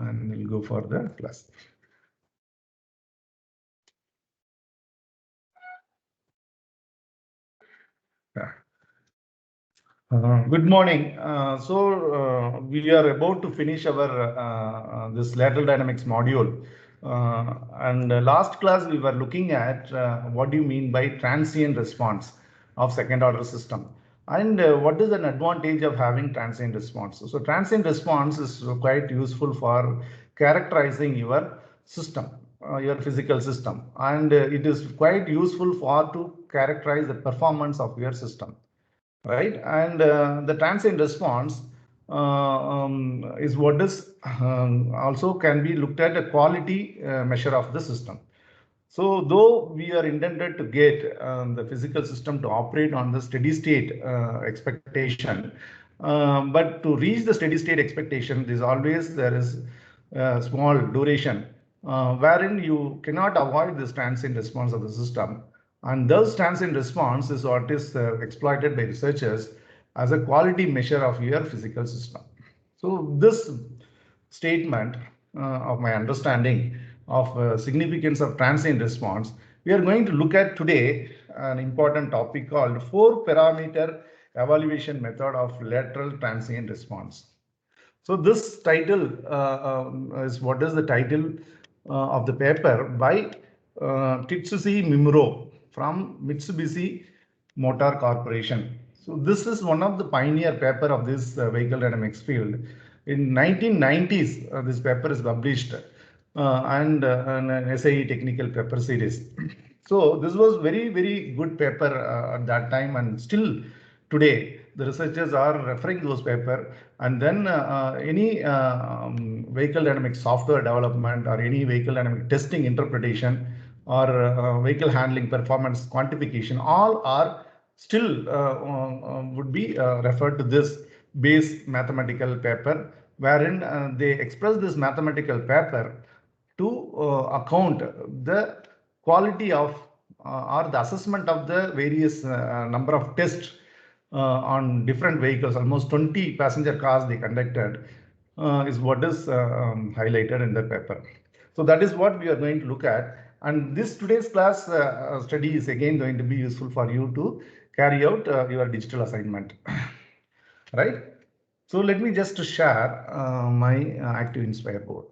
and we'll go for the plus. Good morning. We are about to finish our this lateral dynamics module. And last class we were looking at what do you mean by transient response of second order system, and what is an advantage of having transient response. So transient response is quite useful for characterizing your system, your physical system, and it is quite useful for to characterize the performance of your system, right? And the transient response is what is also can be looked at a quality measure of the system. So though we are intended to get the physical system to operate on the steady state expectation, but to reach the steady state expectation, there is a small duration wherein you cannot avoid this transient response of the system. And those transient response is what is exploited by researchers as a quality measure of your physical system. So this statement of my understanding of significance of transient response, we are going to look at today an important topic called 4-parameter evaluation method of lateral transient response. So this title is what is the title of the paper by Titsushi Mimuro from Mitsubishi Motor Corporation. So this is one of the pioneer paper of this vehicle dynamics field. In 1990s, this paper is published and an SIE technical paper series. So this was very good paper at that time, and still today the researchers are referring to those paper. And then any vehicle dynamic software development or any vehicle dynamic testing interpretation or vehicle handling performance quantification, all are still would be referred to this base mathematical paper, wherein they express this mathematical paper to account the quality of or the assessment of the various number of tests on different vehicles. Almost 20 passenger cars they conducted is what is highlighted in the paper. So that is what we are going to look at, and this today's class study is again going to be useful for you to carry out your digital assignment. Right? So let me just share my Active Inspire board.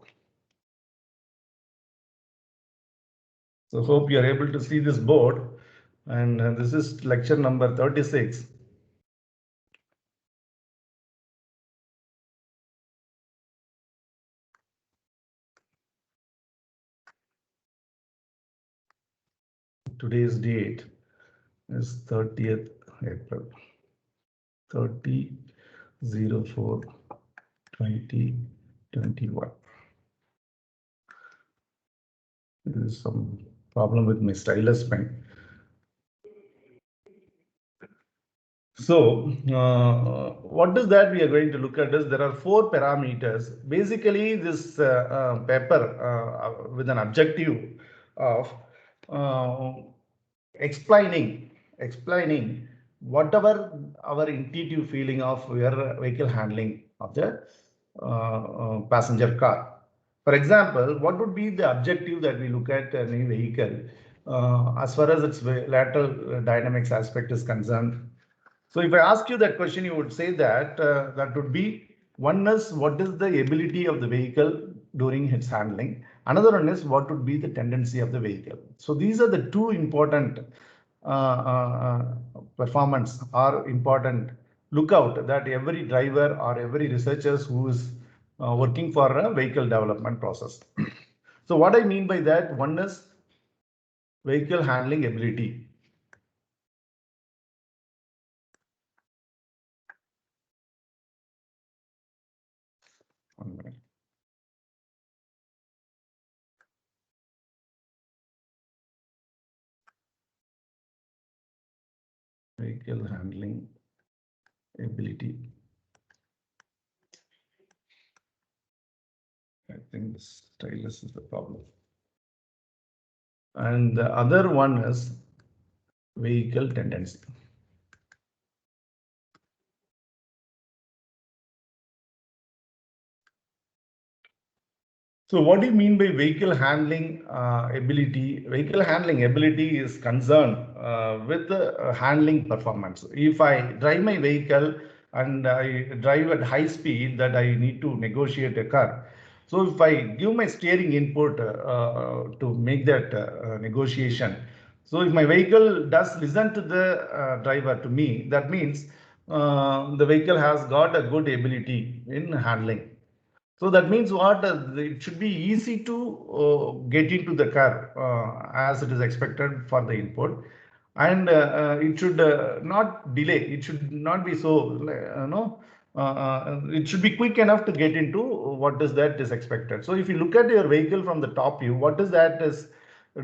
So hope you are able to see this board, and this is lecture number 36. Today's date is 30th April, 30/04/2021. There is some problem with my stylus pen. So what is that we are going to look at is there are 4 parameters. Basically, this paper with an objective of explaining whatever our intuitive feeling of your vehicle handling of the passenger car. For example, what would be the objective that we look at any vehicle as far as its lateral dynamics aspect is concerned? So if I ask you that question, you would say that that would be, one is what is the ability of the vehicle during its handling. Another one is what would be the tendency of the vehicle. So these are the two important performance or important lookout that every driver or every researcher who is working for a vehicle development process. So what I mean by that, one is vehicle handling ability. One minute. Vehicle handling ability. I think the stylus is the problem. And the other one is vehicle tendency. So what do you mean by vehicle handling ability? Vehicle handling ability is concerned with the handling performance. If I drive my vehicle and I drive at high speed that I need to negotiate a car. So if I give my steering input to make that negotiation, so if my vehicle does listen to the driver, to me, that means the vehicle has got a good ability in handling. So that means what? It should be easy to get into the car as it is expected for the input, and it should not delay. It should not be so, no. It should be quick enough to get into what is that is expected. So if you look at your vehicle from the top view, what is that is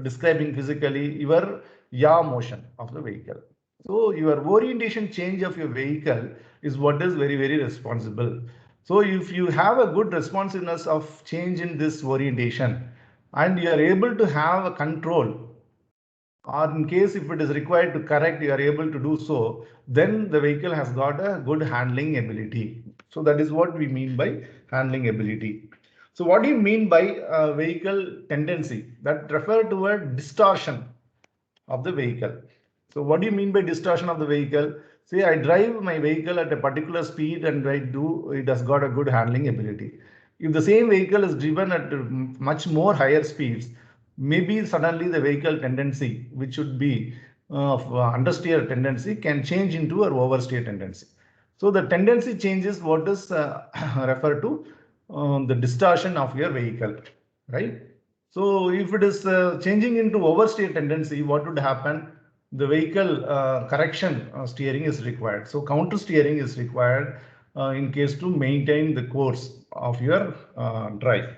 describing physically your yaw motion of the vehicle. So your orientation change of your vehicle is what is very, very responsible. So if you have a good responsiveness of change in this orientation and you are able to have a control, or in case if it is required to correct, you are able to do so, then the vehicle has got a good handling ability. So that is what we mean by handling ability. So what do you mean by vehicle tendency? That refer to a distortion of the vehicle. So what do you mean by distortion of the vehicle? Say I drive my vehicle at a particular speed and it has got a good handling ability. If the same vehicle is driven at much more higher speeds, maybe suddenly the vehicle tendency, which should be of understeer tendency, can change into an oversteer tendency. So the tendency changes what is referred to the distortion of your vehicle, right? So if it is changing into oversteer tendency, what would happen? The vehicle correction steering is required. So counter steering is required in case to maintain the course of your drive.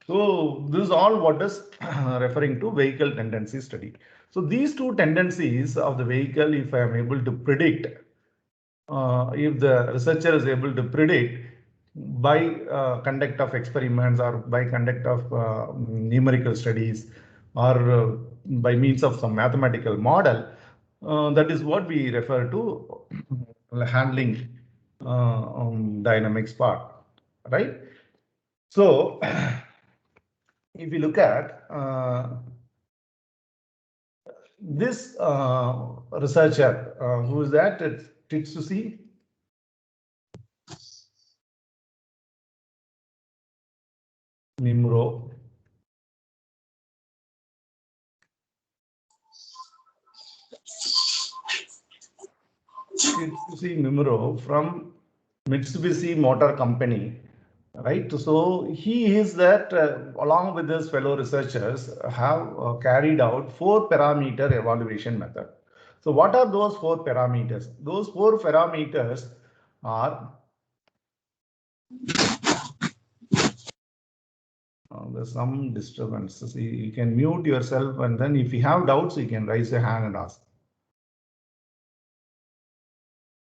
So this is all what is referring to vehicle tendency study. So these two tendencies of the vehicle, if I am able to predict, if the researcher is able to predict by conduct of experiments or by conduct of numerical studies or by means of some mathematical model, that is what we refer to handling dynamics part, right? So if you look at this researcher, who is that? It's Titsusi Mimuro. Titsusi Mimuro from Mitsubishi Motor Company, right? So he is that along with his fellow researchers have carried out 4-parameter evaluation method. So what are those 4 parameters? Those 4 parameters are there's some disturbance. See, you can mute yourself, and then if you have doubts, you can raise your hand and ask.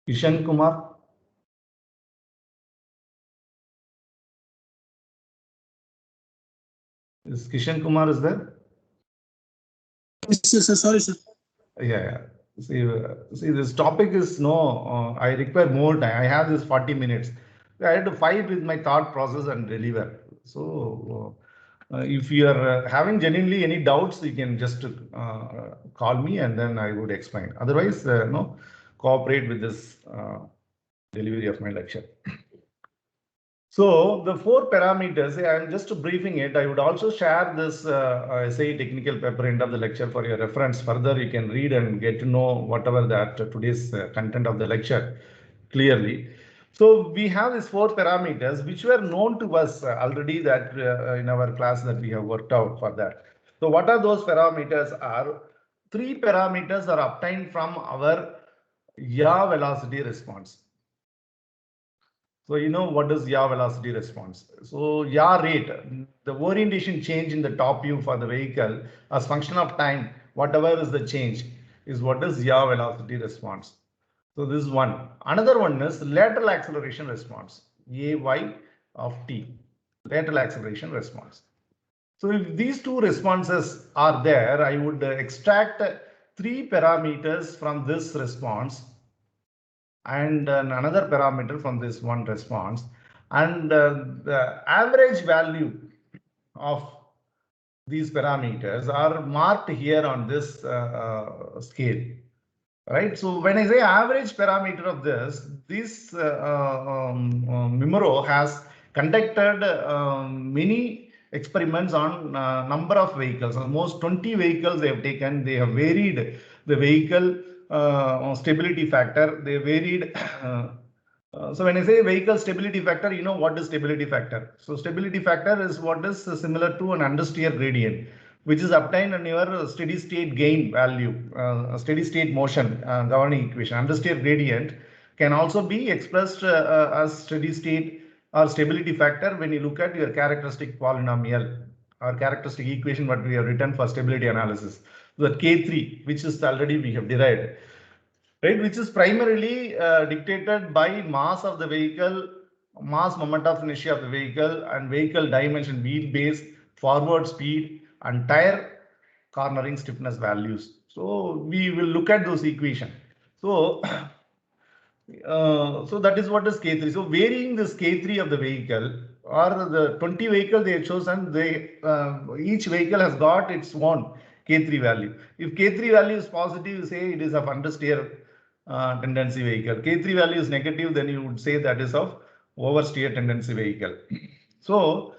Kishan Kumar, is Kishan Kumar is there? Yes, sir. Sorry, sir. Yeah. See, this topic is no. I require more time. I have this 40 minutes. I had to fight with my thought process and deliver. So, if you are having genuinely any doubts, you can just call me and then I would explain. Otherwise, no, cooperate with this delivery of my lecture. So the 4 parameters, I'm just briefing it. I would also share this essay technical paper end of the lecture for your reference. Further, you can read and get to know whatever that today's content of the lecture clearly. So we have these 4 parameters which were known to us already that in our class that we have worked out for that. So what are those parameters? Are 3 parameters are obtained from our yaw velocity response. So you know what is yaw velocity response. So yaw rate, the orientation change in the top view for the vehicle as function of time, whatever is the change, is what is yaw velocity response. So this is one. Another one is lateral acceleration response, AY of t, lateral acceleration response. So if these two responses are there, I would extract 3 parameters from this response and another parameter from this one response, and the average value of these parameters are marked here on this scale. Right. So when I say average parameter of this Mimuro has conducted many experiments on number of vehicles. Almost 20 vehicles they have taken. They have varied the vehicle stability factor. They varied. So when I say vehicle stability factor, you know what is stability factor. So stability factor is what is similar to an understeer gradient, which is obtained on your steady state gain value, steady state motion governing equation. Understeer gradient can also be expressed as steady state or stability factor when you look at your characteristic polynomial or characteristic equation what we have written for stability analysis. So that K3, which is already we have derived, right, which is primarily dictated by mass of the vehicle, mass moment of inertia of the vehicle, and vehicle dimension, wheelbase, forward speed, and tire cornering stiffness values. So we will look at those equations. So so that is what is K3. So varying this K3 of the vehicle or the 20 vehicle they have chosen, each vehicle has got its own K3 value. If K3 value is positive, you say it is of understeer tendency vehicle. K3 value is negative, then you would say that is of oversteer tendency vehicle. So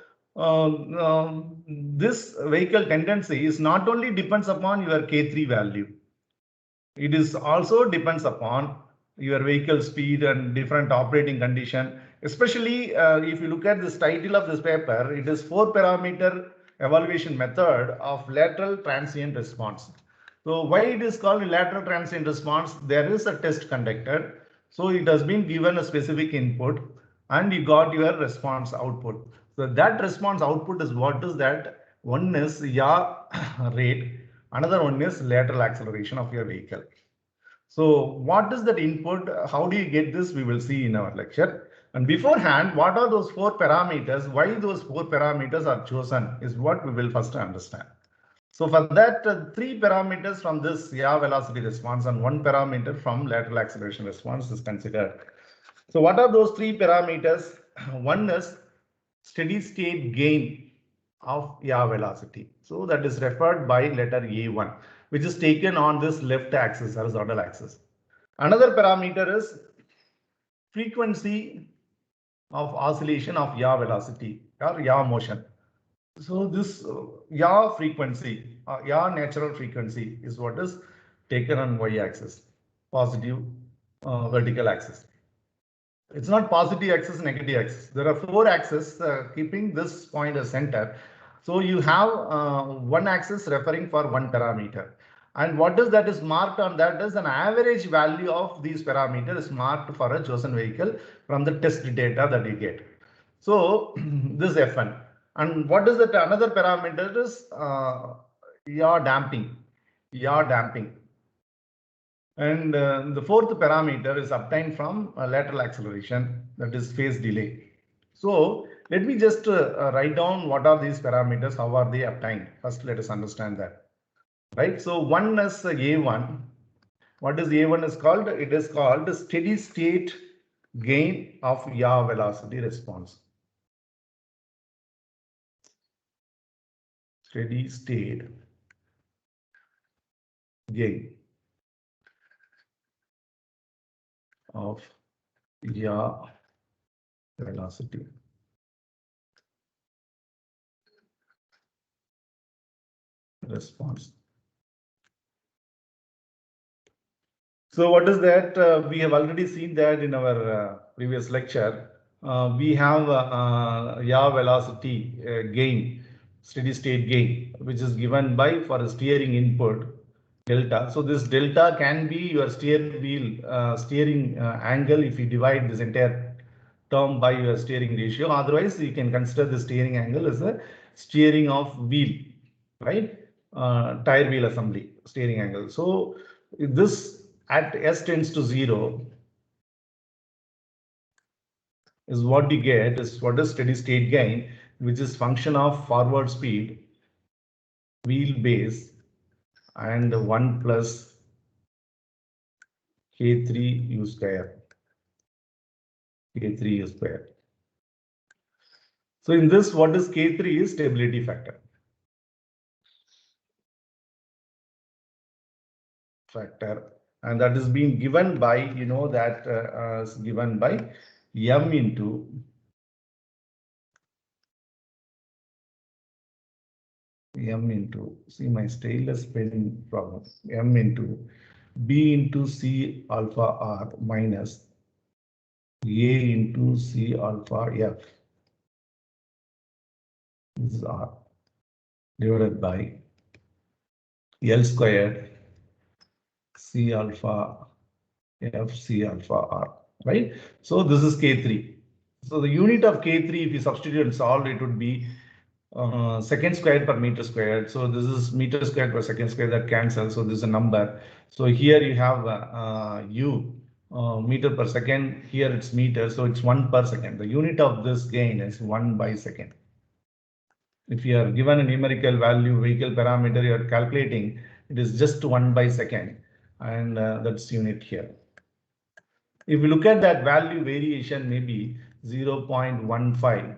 this vehicle tendency is not only depends upon your K3 value, it is also depends upon your vehicle speed and different operating condition. Especially if you look at this title of this paper, it is 4-parameter evaluation method of lateral transient response. So why it is called lateral transient response? There is a test conducted. So it has been given a specific input and you got your response output. So that response output is what is that? One is yaw rate, another one is lateral acceleration of your vehicle. So what is that input? How do you get this? We will see in our lecture. And beforehand, what are those 4 parameters? Why those 4 parameters are chosen is what we will first understand. So for that, 3 parameters from this yaw velocity response and 1 parameter from lateral acceleration response is considered. So what are those 3 parameters? One is steady state gain of yaw velocity. So that is referred by letter A1, which is taken on this left axis, horizontal axis. Another parameter is frequency of oscillation of yaw velocity or yaw motion. So this yaw frequency, yaw natural frequency is what is taken on y-axis, positive vertical axis. It's not positive axis, negative axis. There are 4 axes keeping this point as center. So you have one axis referring for one parameter. And what is that is marked on that is an average value of these parameters is marked for a chosen vehicle from the test data that you get. So this is Fn. And what is that another parameter is yaw damping. Yaw damping. And the 4th parameter is obtained from lateral acceleration, that is phase delay. So let me just write down what are these parameters, how are they obtained. First, let us understand that. Right. So one is A1. What is A1 is called? It is called steady state gain of yaw velocity response. Steady state gain of yaw velocity response. So what is that? We have already seen that in our previous lecture. We have yaw velocity gain, steady state gain, which is given by for a steering input delta. So this delta can be your steering wheel steering angle if you divide this entire term by your steering ratio. Otherwise, you can consider the steering angle as a steering of wheel, right? Tire wheel assembly steering angle. So this at s tends to 0 is what you get is what is steady state gain, which is function of forward speed, wheelbase, and 1 plus k3 u square, k3 u square. So in this, what is K3 is stability factor. And that is being given by, you know, that is given by m into see my stylus pen problem, m into b into c alpha r minus a into c alpha f, this is r, divided by L squared C alpha F C alpha R, right? So this is K3. So the unit of K3, if you substitute and solve, it would be second squared per meter squared. So this is meter squared per second squared, that cancels. So this is a number. So here you have U meter per second. Here it's meter. So it's 1 per second. The unit of this gain is 1 by second. If you are given a numerical value, vehicle parameter you are calculating, it is just 1 by second, and that's unit here. If you look at that value, variation may be 0.15.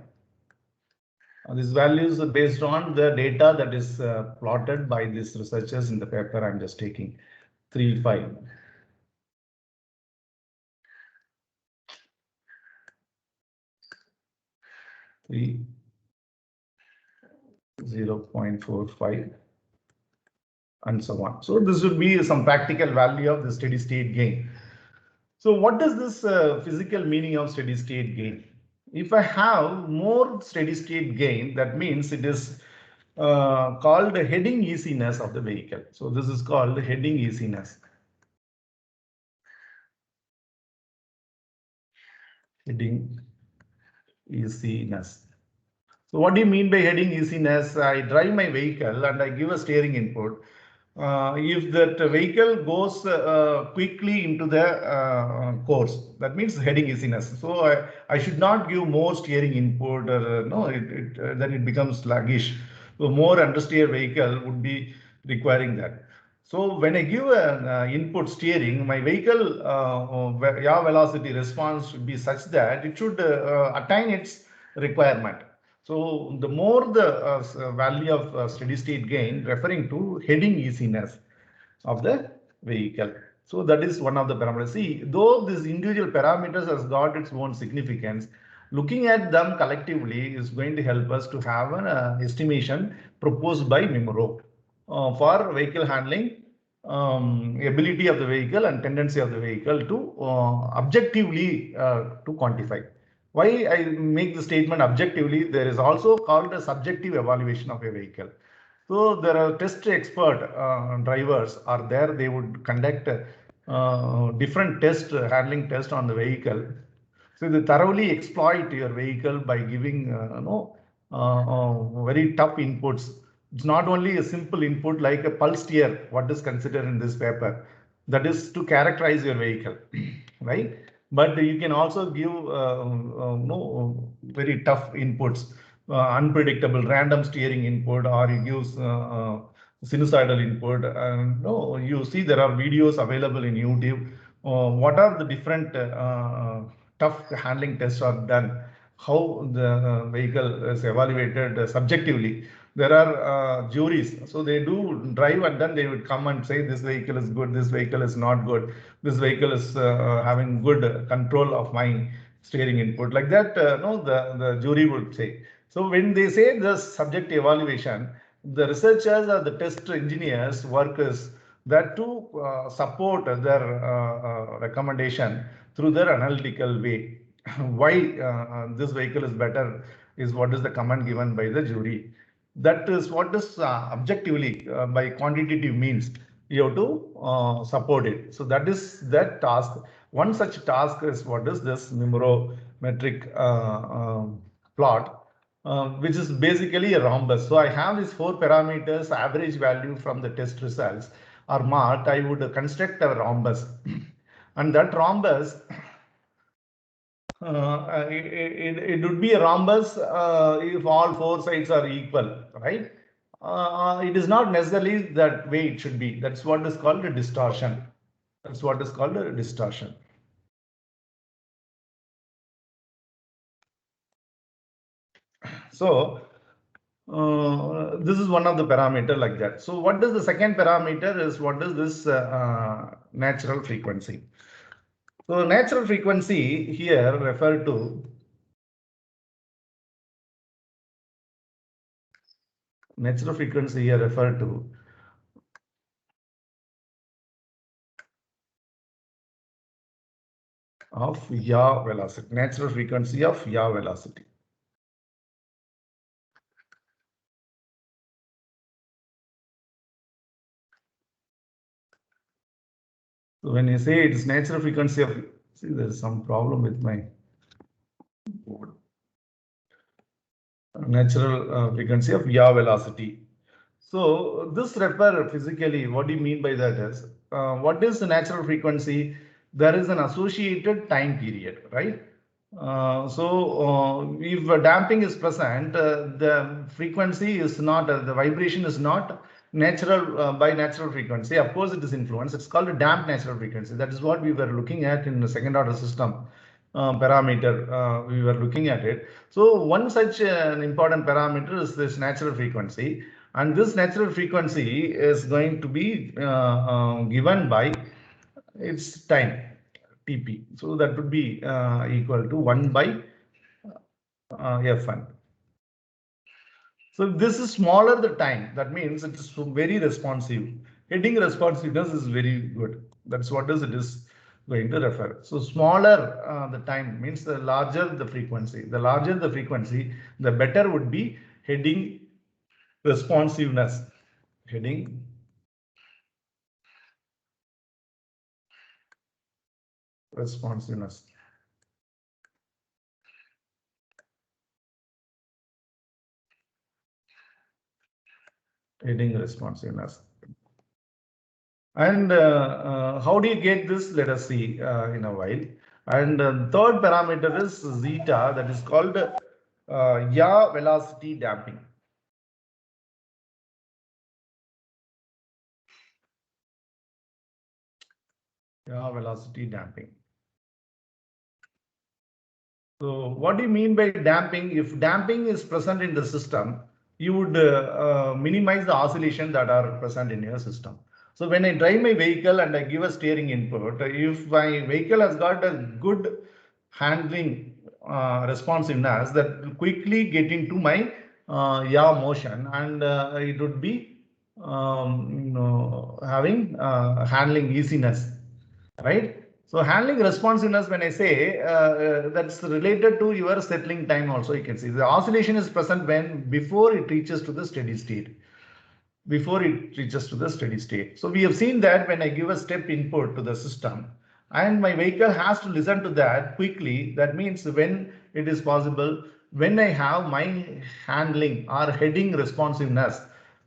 This value is based on the data that is plotted by these researchers in the paper I'm just taking, 3.5. 0.45 and so on. So this would be some practical value of the steady state gain. So what does this physical meaning of steady state gain? If I have more steady state gain, that means it is called heading easiness of the vehicle. So this is called heading easiness. Heading easiness. So what do you mean by heading easiness? I drive my vehicle and I give a steering input. If that vehicle goes quickly into the course, that means heading easiness. So I should not give more steering input, or no, then it becomes sluggish. So more understeer vehicle would be requiring that. So when I give an input steering, my vehicle yaw velocity response should be such that it should attain its requirement. So the more the value of steady state gain referring to heading easiness of the vehicle. So that is one of the parameters. See, though these individual parameters has got its own significance, looking at them collectively is going to help us to have an estimation proposed by Mimuro for vehicle handling, ability of the vehicle and tendency of the vehicle to objectively to quantify. Why I make the statement objectively? There is also called a subjective evaluation of a vehicle. So there are test expert drivers are there. They would conduct different test handling test on the vehicle. So they thoroughly exploit your vehicle by giving very tough inputs. It's not only a simple input like a pulse steer, what is considered in this paper, that is to characterize your vehicle, right? But you can also give no very tough inputs, unpredictable random steering input, or you use sinusoidal input. No, you see there are videos available in YouTube. What are the different tough handling tests are done? How the vehicle is evaluated subjectively. There are juries, so they do drive and then they would come and say this vehicle is good, this vehicle is not good, this vehicle is having good control of my steering input. Like that, no, the jury would say. So when they say the subject evaluation, the researchers or the test engineers, workers, that to support their recommendation through their analytical way. Why this vehicle is better is what is the comment given by the jury. That is what is objectively by quantitative means you have to support it. So that is that task. One such task is what is this Mimuro metric plot, which is basically a rhombus. So I have these 4 parameters, average value from the test results are marked. I would construct a rhombus and that rhombus it would be a rhombus if all 4 sides are equal, right? It is not necessarily that way it should be. That's what is called a distortion. That's what is called a distortion. So this is one of the parameter like that. So what is the second parameter is what is this natural frequency? So natural frequency here refer to of yaw velocity, natural frequency of yaw velocity. So when you say it's natural frequency of, see there's some problem with my board. Natural frequency of yaw velocity. So this refer physically, what do you mean by that is, what is the natural frequency? There is an associated time period, right? If damping is present, the frequency is not, the vibration is not natural by natural frequency. Of course, it is influenced. It's called a damped natural frequency. That is what we were looking at in the second order system parameter. We were looking at it. So one such an important parameter is this natural frequency, and this natural frequency is going to be given by its time Tp. So that would be equal to 1 by Fn. So this is smaller the time, that means it is very responsive. Heading responsiveness is very good. That's what is it is going to refer. So smaller the time means the larger the frequency. The larger the frequency, the better would be heading responsiveness. Heading responsiveness. Heading responsiveness. And how do you get this? Let us see in a while. And third parameter is zeta, that is called yaw velocity damping. Yaw velocity damping. So what do you mean by damping? If damping is present in the system, you would minimize the oscillation that are present in your system. So when I drive my vehicle and I give a steering input, if my vehicle has got a good handling responsiveness, that will quickly get into my yaw motion, and it would be having handling easiness, right? So handling responsiveness, when I say that's related to your settling time also, you can see the oscillation is present when before it reaches to the steady state. Before it reaches to the steady state. So we have seen that when I give a step input to the system and my vehicle has to listen to that quickly, that means when it is possible, when I have my handling or heading responsiveness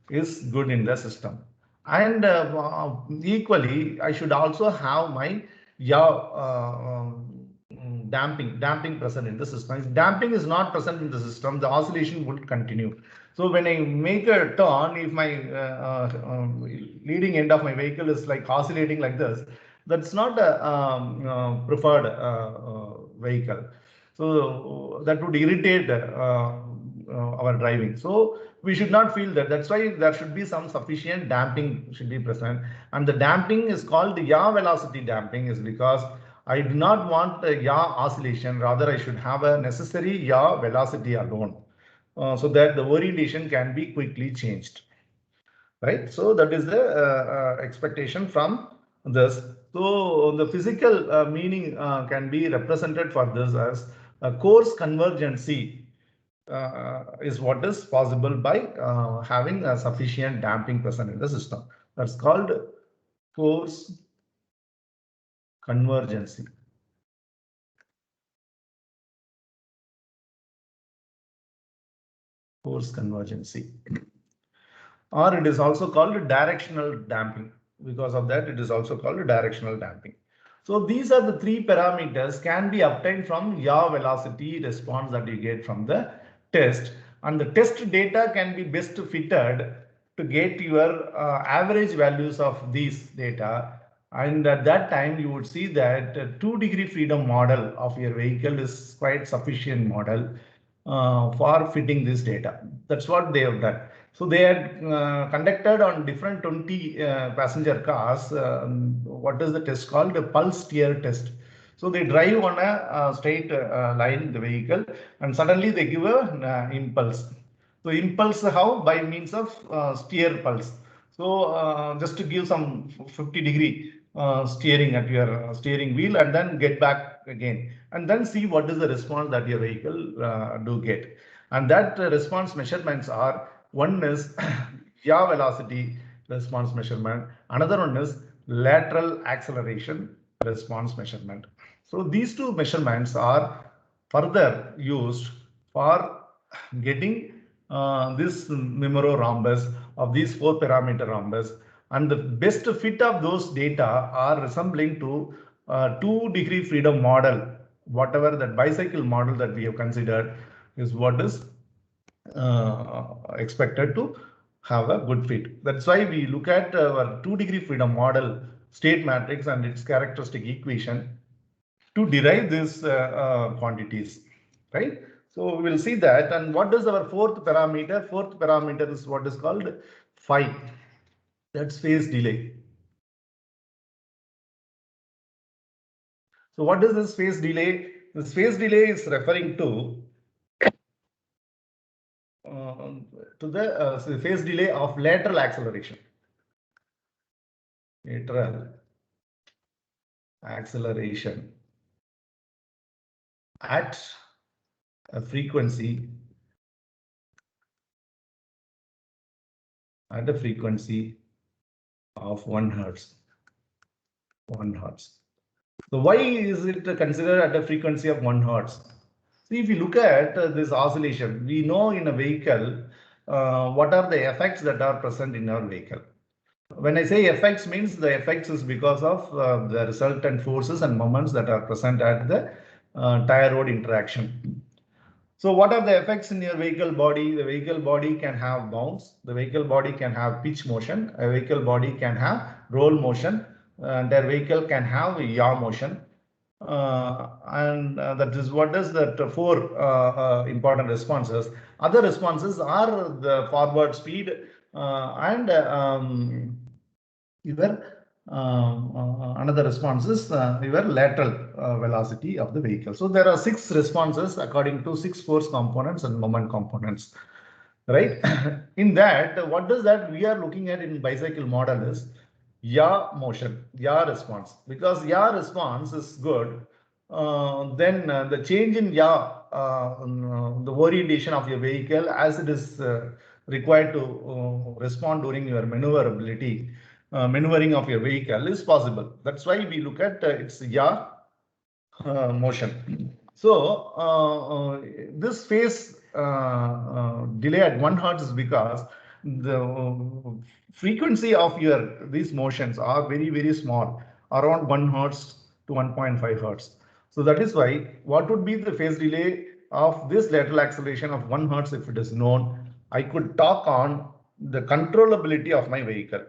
is good in the system. And equally, I should also have my damping present in the system. If damping is not present in the system, the oscillation will continue. So when I make a turn, if my leading end of my vehicle is like oscillating like this, that's not a preferred vehicle. So that would irritate our driving. So we should not feel that. That's why there should be some sufficient damping should be present. And the damping is called the yaw velocity damping is because I do not want a yaw oscillation. Rather, I should have a necessary yaw velocity alone. So that the orientation can be quickly changed, right? So that is the expectation from this. So the physical meaning can be represented for this as a coarse convergency is what is possible by having a sufficient damping present in the system. That's called coarse convergency. Coarse convergency. Or it is also called directional damping. Because of that, it is also called directional damping. So these are the three parameters can be obtained from yaw velocity response that you get from the test. And the test data can be best fitted to get your average values of these data. And at that time, you would see that 2-degree freedom model of your vehicle is quite sufficient model. for fitting this data. That's what they have done. So they had conducted on different 20 passenger cars. What is the test called? A pulse steer test. So they drive on a straight line in the vehicle, and suddenly they give a impulse. So impulse how? By means of steer pulse. So just to give some 50-degree steering at your steering wheel, and then get back again, and then see what is the response that your vehicle do get. And that response measurements are, one is yaw velocity response measurement, another one is lateral acceleration response measurement. So these two measurements are further used for getting this Mimuro rhombus of these 4-parameter rhombus, and the best fit of those data are resembling to 2-degree freedom model. Whatever that bicycle model that we have considered is what is expected to have a good fit. That's why we look at our 2-degree freedom model state matrix and its characteristic equation to derive these quantities, right? So we will see that. And what is our fourth parameter? Fourth parameter is what is called phi. That's phase delay. So what is this phase delay? This phase delay is referring to the phase delay of lateral acceleration. Lateral acceleration at a frequency of 1 hertz. 1 hertz. So why is it considered at a frequency of 1 hertz? See, if you look at this oscillation, we know in a vehicle what are the effects that are present in our vehicle. When I say effects, means the effects is because of the resultant forces and moments that are present at the tire rod interaction. So what are the effects in your vehicle body? The vehicle body can have bounce, the vehicle body can have pitch motion, a vehicle body can have roll motion, and their vehicle can have yaw motion. That is what is that 4 important responses. Other responses are the forward speed and your another response is your lateral velocity of the vehicle. So there are 6 responses according to 6 force components and moment components, right? In that, what does that we are looking at in bicycle model is yaw motion, yaw response. Because yaw response is good, then the change in yaw, the orientation of your vehicle as it is required to respond during your maneuverability, maneuvering of your vehicle is possible. That's why we look at its yaw motion. So this phase delay at 1 hertz is because the frequency of your these motions are very small, around 1 hertz to 1.5 hertz. So that is why what would be the phase delay of this lateral acceleration of 1 hertz if it is known, I could talk on the controllability of my vehicle.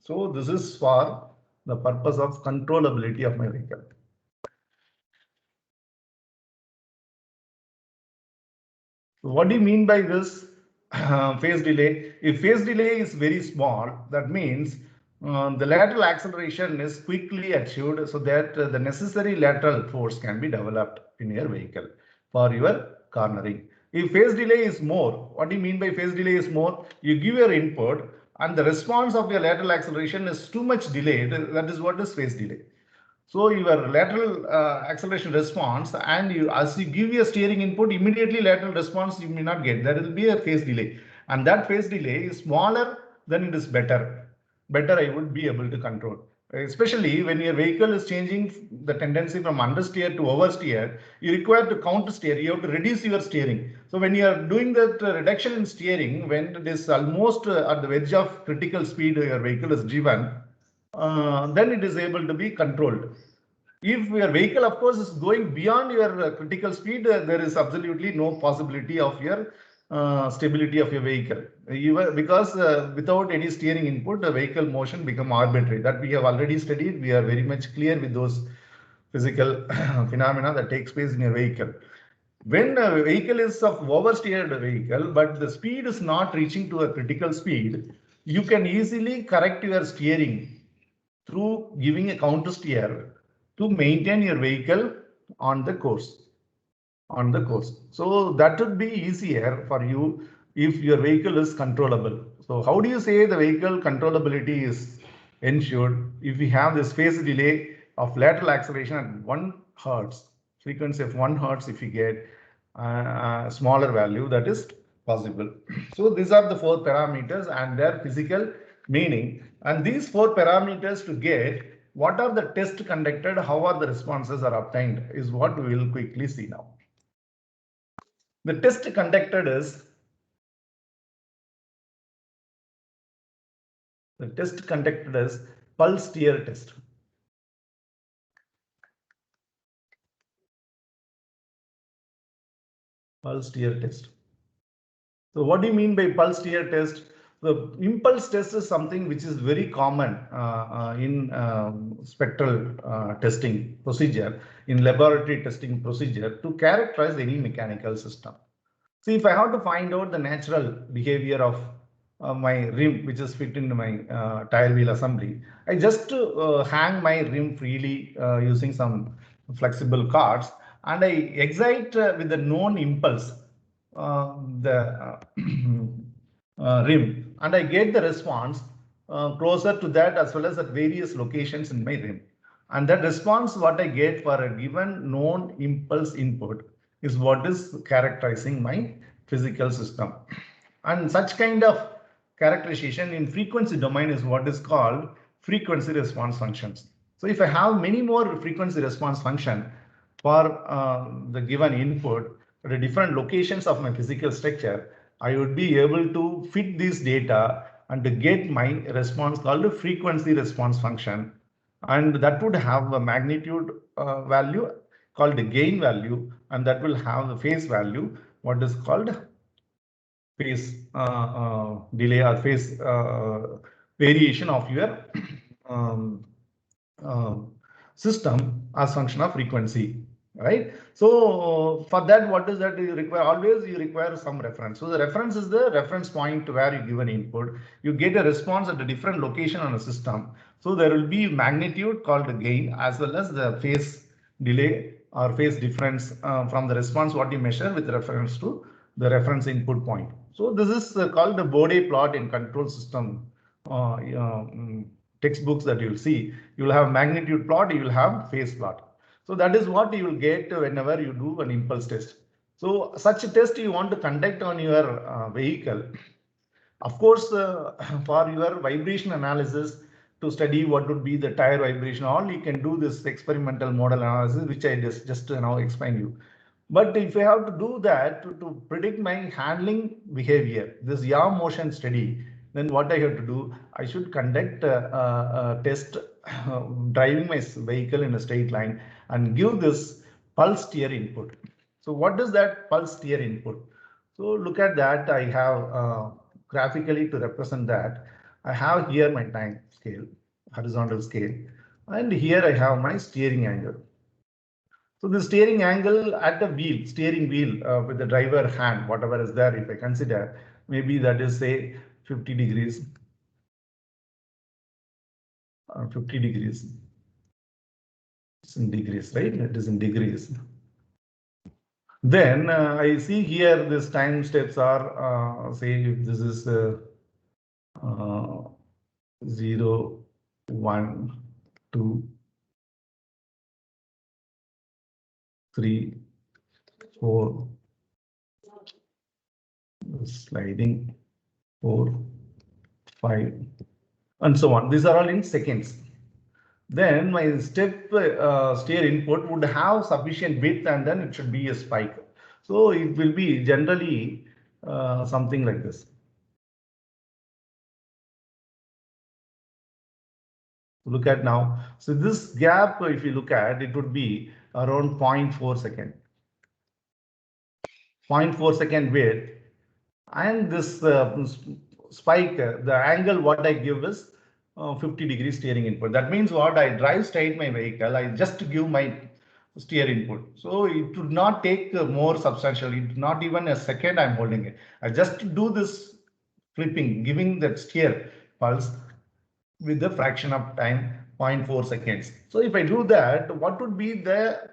So this is for the purpose of controllability of my vehicle. What do you mean by this phase delay? If phase delay is very small, that means the lateral acceleration is quickly achieved so that the necessary lateral force can be developed in your vehicle for your cornering. If phase delay is more, what do you mean by phase delay is more? You give your input and the response of your lateral acceleration is too much delayed. That is what is phase delay. So your lateral acceleration response, and you as you give your steering input, immediately lateral response you may not get. There will be a phase delay, and that phase delay is smaller, then it is better. Better I would be able to control. Especially when your vehicle is changing the tendency from understeer to oversteer, you require to counter steer. You have to reduce your steering. So when you are doing that reduction in steering, when it is almost at the edge of critical speed, your vehicle is driven, then it is able to be controlled. If your vehicle, of course, is going beyond your critical speed, there is absolutely no possibility of your stability of your vehicle. Because without any steering input, the vehicle motion become arbitrary. That we have already studied. We are very much clear with those physical phenomena that takes place in your vehicle. When a vehicle is of oversteered vehicle, but the speed is not reaching to a critical speed, you can easily correct your steering through giving a counter steer to maintain your vehicle on the course. So that would be easier for you if your vehicle is controllable. So how do you say the vehicle controllability is ensured if we have this phase delay of lateral acceleration at 1 hertz, frequency of 1 hertz, if you get a smaller value, that is possible. So these are the 4 parameters and their physical meaning, and these 4 parameters to get what are the tests conducted, how are the responses are obtained is what we will quickly see now. The test conducted is pulse steer test. Pulse steer test. So what do you mean by pulse steer test? The impulse test is something which is very common in spectral testing procedure, in laboratory testing procedure to characterize any mechanical system. See, if I have to find out the natural behavior of my rim, which is fit into my tire wheel assembly, I just hang my rim freely using some flexible cards, and I excite with the known impulse the rim, and I get the response closer to that as well as at various locations in my rim. And that response what I get for a given known impulse input is what is characterizing my physical system. And such kind of characterization in frequency domain is what is called frequency response functions. So if I have many more frequency response function for the given input at the different locations of my physical structure, I would be able to fit this data and to get my response called a frequency response function, and that would have a magnitude value called a gain value, and that will have a phase value what is called phase delay or phase variation of your um, uh, system as function of frequency, right? So for that, what is that you require? Always you require some reference. So the reference is the reference point where you give an input, you get a response at a different location on a system. So there will be magnitude called the gain as well as the phase delay or phase difference from the response what you measure with reference to the reference input point. So this is called the Bode plot in control system textbooks that you'll see. You will have magnitude plot, you will have phase plot. So that is what you will get whenever you do an impulse test. So such a test you want to conduct on your vehicle. Of course, for your vibration analysis to study what would be the tire vibration, all you can do this experimental model analysis, which I just now explained you. But if I have to do that to predict my handling behavior, this yaw motion study, then what I have to do, I should conduct a test driving my vehicle in a straight line and give this pulse steer input. So what is that pulse steer input? So look at that. I have graphically to represent that. I have here my time scale, horizontal scale, and here I have my steering angle. So the steering angle at the wheel, steering wheel with the driver hand, whatever is there, if I consider, maybe that is say 50 degrees, 50 degrees. It's in degrees, right? It is in degrees. Then I see here this time steps are, say if this is 0, 1, 2, 3, 4, sliding 4, 5, and so on. These are all in seconds. Then my step steer input would have sufficient width, and then it should be a spike. So it will be generally something like this. Look at now. So this gap, if you look at, it would be around 0.4 second. 0.4 second width, and this spike, the angle what I give is 50 degree steering input. That means what I drive straight my vehicle, I just give my steer input. So it would not take more substantial, it not even a second I'm holding it. I just do this flipping, giving that steer pulse with the fraction of time 0.4 seconds. So if I do that, what would be the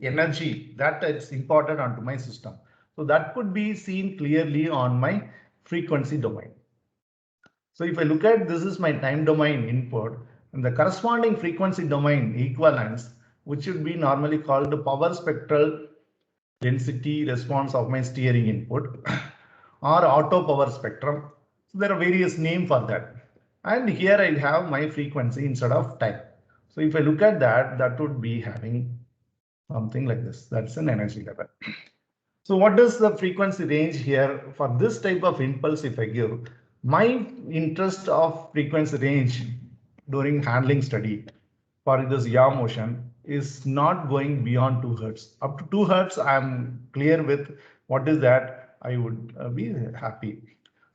energy that is important onto my system? So that could be seen clearly on my frequency domain. So if I look at this is my time domain input and the corresponding frequency domain equivalence, which would be normally called the power spectral density response of my steering input or auto power spectrum. So there are various names for that. And here I have my frequency instead of time. So if I look at that, that would be having something like this. That's an energy level. So what is the frequency range here for this type of impulse? If I give my interest of frequency range during handling study for this yaw motion is not going beyond 2 hertz. Up to 2 hertz, I'm clear with what is that I would be happy.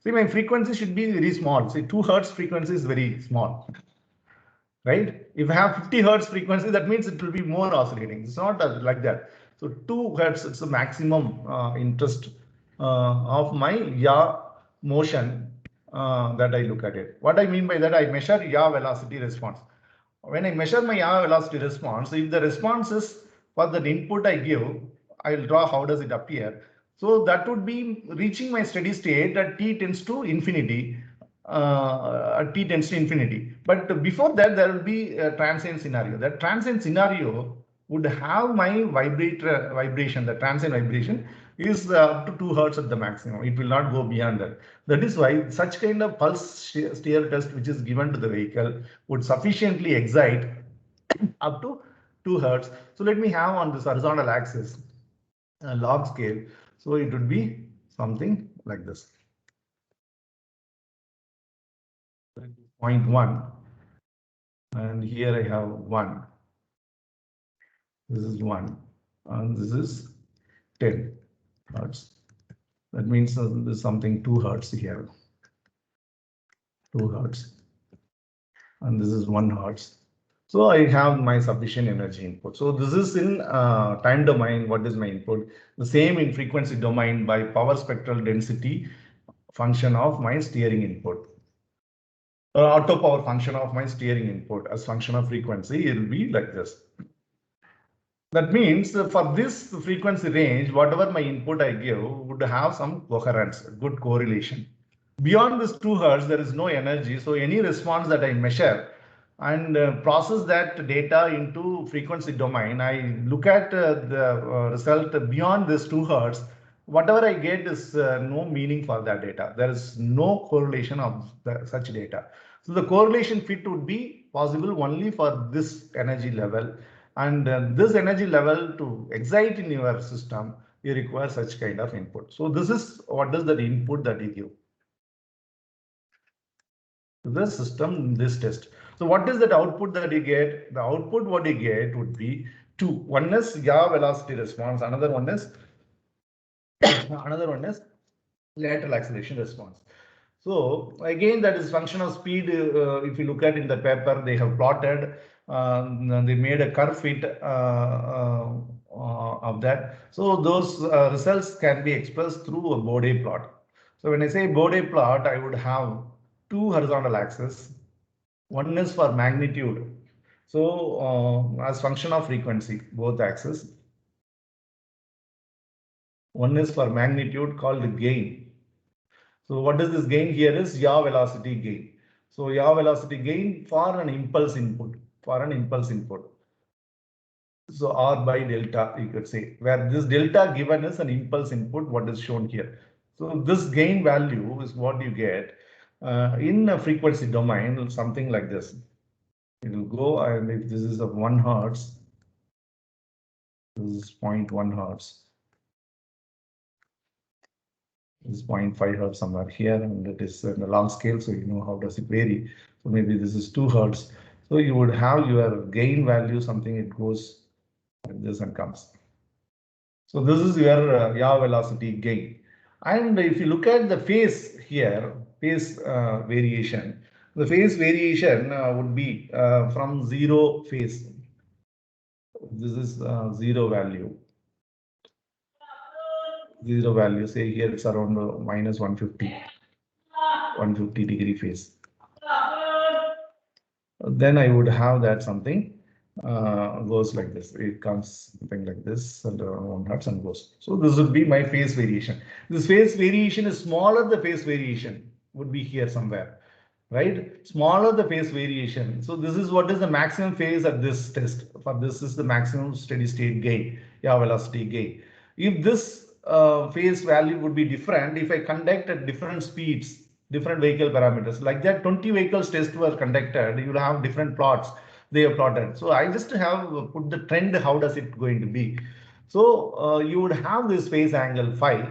See, my frequency should be very small. See, 2 hertz frequency is very small, right? If I have 50 hertz frequency, that means it will be more oscillating. It's not like that. So 2 hertz, it's the maximum interest of my yaw motion that I look at it. What I mean by that, I measure yaw velocity response. When I measure my yaw velocity response, if the response is for the input I give, I will draw how does it appear. So that would be reaching my steady state at t tends to infinity. T tends to infinity. But before that, there will be a transient scenario. That transient scenario would have my vibration, the transient vibration is up to 2 hertz at the maximum. It will not go beyond that. That is why such kind of pulse steer test which is given to the vehicle would sufficiently excite up to 2 hertz. So let me have on this horizontal axis a log scale. So it would be something like this. 0.1 and here I have 1. This is 1 and this is 10 hertz. That means there's something 2 hertz here. 2 hertz and this is 1 hertz. So I have my sufficient energy input. So this is in time domain. What is my input? The same in frequency domain by power spectral density function of my steering input. Auto power function of my steering input as function of frequency, it will be like this. That means for this frequency range, whatever my input I give would have some coherence, good correlation. Beyond this 2 hertz, there is no energy. So any response that I measure and process that data into frequency domain, I look at the result beyond this 2 hertz. Whatever I get is no meaning for that data. There is no correlation of such data. So the correlation fit would be possible only for this energy level. And this energy level to excite in your system, you require such kind of input. So this is what is the input that you give to the system in this test. So what is that output that you get? The output what you get would be two. One is yaw velocity response. Another one is lateral acceleration response. So again, that is function of speed. If you look at in the paper, they have plotted. They made a curve fit of that. So those results can be expressed through a Bode plot. So when I say Bode plot, I would have two horizontal axes. One is for magnitude. So as function of frequency, both axes. One is for magnitude called gain. So what is this gain here is yaw velocity gain. So yaw velocity gain for an impulse input, So R by delta, you could say, where this delta given is an impulse input, what is shown here. So this gain value is what you get in a frequency domain, something like this. It will go, and if this is of 1 hertz, this is 0.1 hertz. This is 0.5 hertz somewhere here, and it is in the long scale, so you know how does it vary. So maybe this is 2 hertz. So you would have your gain value, something it goes like this and comes. So this is your yaw velocity gain. And if you look at the phase here, phase variation, the phase variation would be from 0 phase. this is zero value. Zero value, say here it's around minus 150 degree phase. Then I would have that something goes like this. It comes something like this and 1 hertz and goes. So this would be my phase variation. This phase variation is smaller. The phase variation would be here somewhere, right? Smaller the phase variation. So this is what is the maximum phase at this test. For this is the maximum steady state gain, yeah, velocity gain. If this phase value would be different, if I conduct at different speeds, different vehicle parameters, like that 20 vehicles test were conducted, you will have different plots they have plotted. So I just have put the trend, how does it going to be? So you would have this phase angle phi,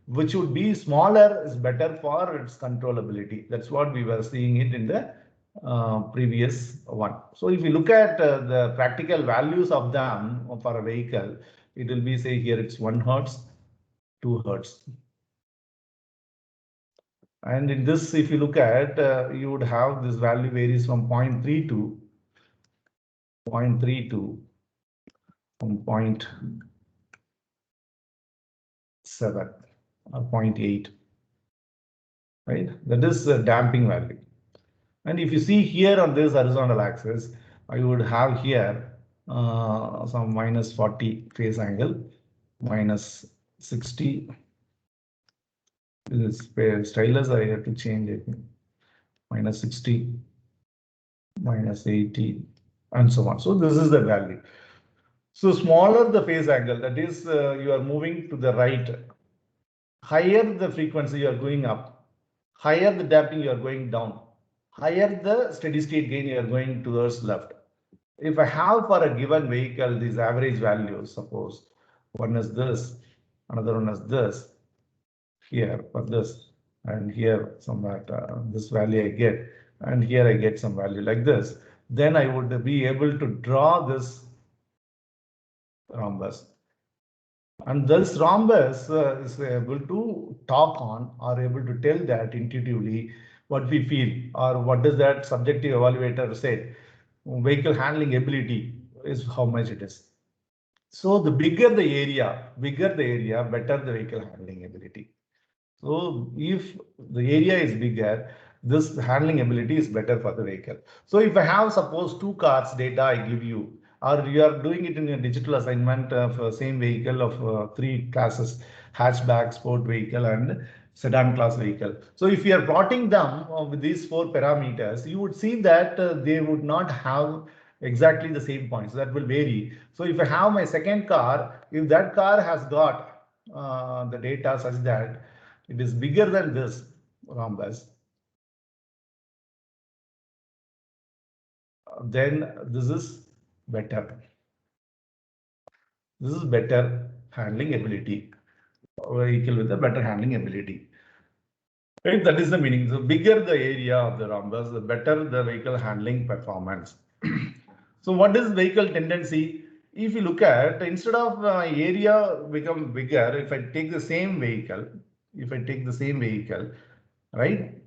which would be smaller is better for its controllability. That's what we were seeing it in the previous one. So if you look at the practical values of them for a vehicle, it will be, say here it's 1 hertz, 2 hertz. And in this, if you look at, you would have this value varies from 0.3 to 0.32 from 0.7 or 0.8, right? That is the damping value. And if you see here on this horizontal axis, I would have here some minus 40 phase angle, minus 60. This is stylus, I have to change it. Minus 60, minus 80, and so on. So this is the value. So smaller the phase angle, that is you are moving to the right, higher the frequency you are going up, higher the damping you are going down, higher the steady state gain you are going towards left. If I have for a given vehicle these average values, suppose one is this, another one is this, here for this, and here somewhat this value I get, and here I get some value like this, then I would be able to draw this rhombus. And this rhombus is able to talk on or able to tell that intuitively what we feel or what does that subjective evaluator say. Vehicle handling ability is how much it is. So the bigger the area, better the vehicle handling ability. So if the area is bigger, this handling ability is better for the vehicle. So if I have suppose 2 cars data I give you, or you are doing it in a digital assignment of same vehicle of 3 classes, hatchback, sport vehicle and sedan class vehicle. So if you are plotting them with these 4 parameters, you would see that they would not have exactly the same points. That will vary. So if I have my second car, if that car has got the data such that it is bigger than this rhombus, then this is better. This is better handling ability. Vehicle with a better handling ability. Right? That is the meaning. The bigger the area of the rhombus, the better the vehicle handling performance. So what is vehicle tendency? If you look at, instead of area become bigger, if I take the same vehicle, right?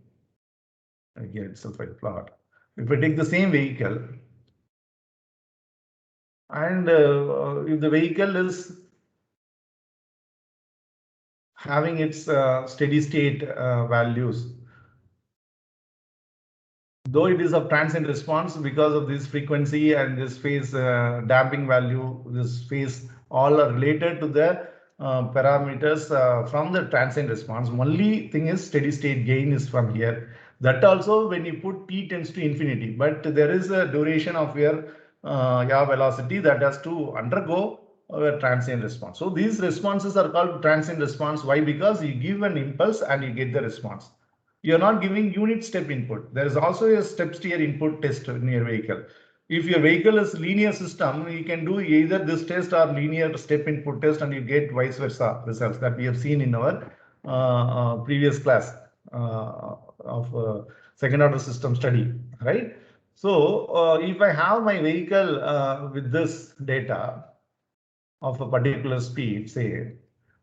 Again, itself I plot. If I take the same vehicle and if the vehicle is having its steady state values, though it is of transient response because of this frequency and this phase damping value, this phase all are related to the parameters from the transient response. Only thing is steady state gain is from here. That also when you put t tends to infinity, but there is a duration of your velocity that has to undergo a transient response. So these responses are called transient response. Why? Because you give an impulse and you get the response. You're not giving unit step input. There is also a step steer input test in your vehicle. If your vehicle is linear system, you can do either this test or linear step input test and you get vice versa results that we have seen in our previous class of second order system study, right? So if I have my vehicle with this data of a particular speed, say,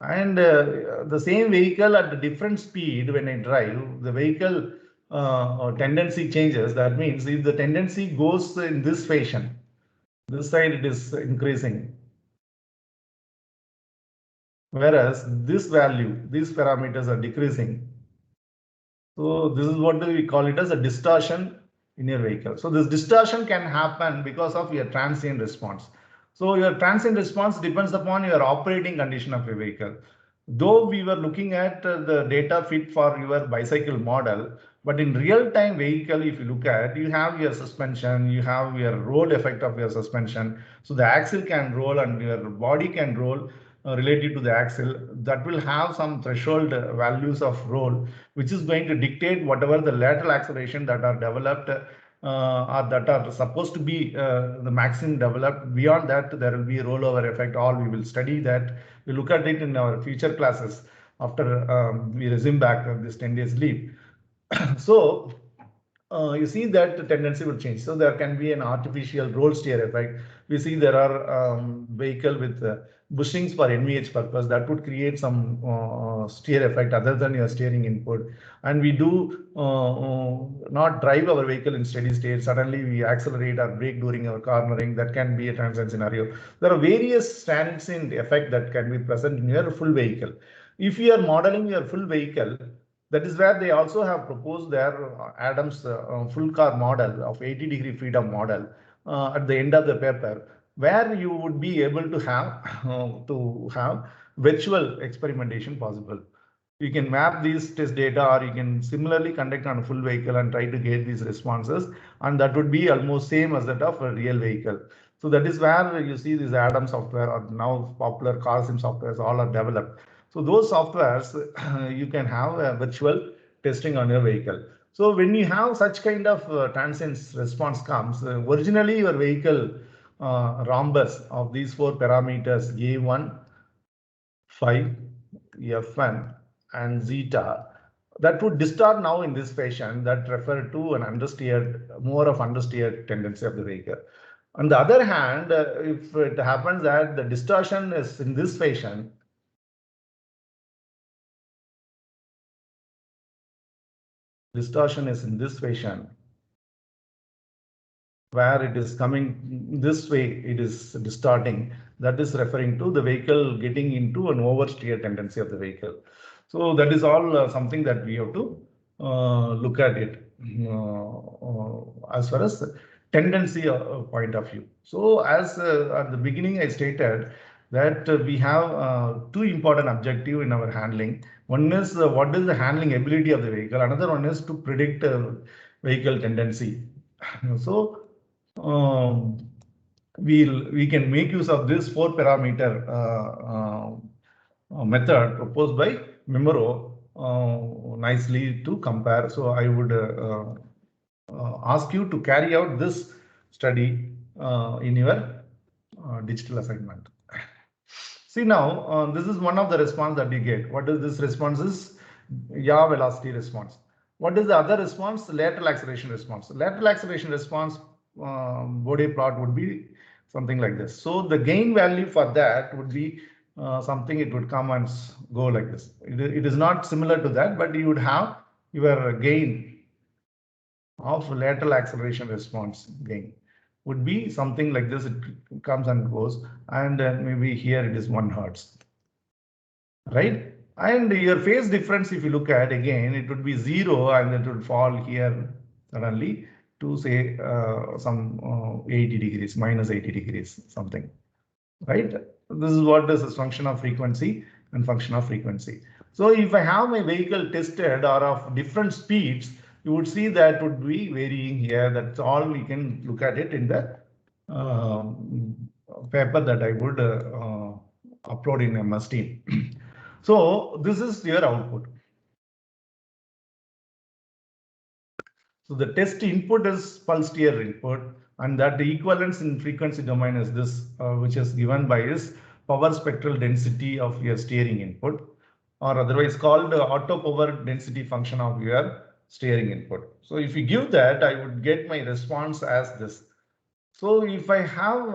and the same vehicle at a different speed when I drive, the vehicle tendency changes. That means if the tendency goes in this fashion, This side it is increasing. Whereas this value, these parameters are decreasing. So this is what we call it as a distortion in your vehicle. So this distortion can happen because of your transient response. So your transient response depends upon your operating condition of your vehicle. Though we were looking at the data fit for your bicycle model, but in real time vehicle, if you look at, you have your suspension, you have your roll effect of your suspension. So the axle can roll and your body can roll related to the axle. That will have some threshold values of roll, which is going to dictate whatever the lateral acceleration that are developed or that are supposed to be the maximum developed. Beyond that, there will be a rollover effect. All we will study that. We look at it in our future classes after we resume back this 10 days leave. So you see that the tendency will change. So there can be an artificial roll steer effect. We see there are vehicle with bushings for NVH purpose that would create some steer effect other than your steering input. And we do not drive our vehicle in steady state. Suddenly we accelerate or brake during our cornering. That can be a transient scenario. There are various transient effect that can be present in your full vehicle. If you are modeling your full vehicle, that is where they also have proposed their Adams full car model of 80-degree freedom model at the end of the paper, where you would be able to have virtual experimentation possible. You can map these test data, or you can similarly conduct on a full vehicle and try to get these responses, and that would be almost same as that of a real vehicle. So that is where you see these Adam software, or now popular car sim softwares, all are developed. So those softwares you can have a virtual testing on your vehicle. So when you have such kind of transient response comes, originally your vehicle rhombus of these four parameters A1, 5, Fn, and zeta, that would distort now in this fashion, that refer to an understeered, more of understeered tendency of the vehicle. On the other hand, if it happens that the distortion is in this fashion, where it is coming this way, it is distorting. That is referring to the vehicle getting into an oversteer tendency of the vehicle. So that is all something that we have to look at it as far as tendency point of view. So as at the beginning I stated that we have two important objectives in our handling. One is what is the handling ability of the vehicle. Another one is to predict vehicle tendency. So we can make use of this four parameter method proposed by Mimuro nicely to compare. So I would ask you to carry out this study in your digital assignment. See now, this is one of the response that you get. What is this response is? Yaw velocity response. What is the other response? Lateral acceleration response. Lateral acceleration response body plot would be something like this. So the gain value for that would be something, it would come and go like this. It is not similar to that, but you would have your gain of lateral acceleration response gain would be something like this. It comes and goes, and maybe here it is 1 Hertz, right? And your phase difference, if you look at again, it would be 0, and it would fall here suddenly to say some 80 degrees, minus 80 degrees, something, right? This is what is a function of frequency and function of frequency. So if I have my vehicle tested or of different speeds, you would see that would be varying here. That's all we can look at it in the paper that I would upload in MS Team. So this is your output. So the test input is pulse steer input, and that the equivalence in frequency domain is this, which is given by is power spectral density of your steering input, or otherwise called auto power density function of your steering input. So if you give that, I would get my response as this. So if I have,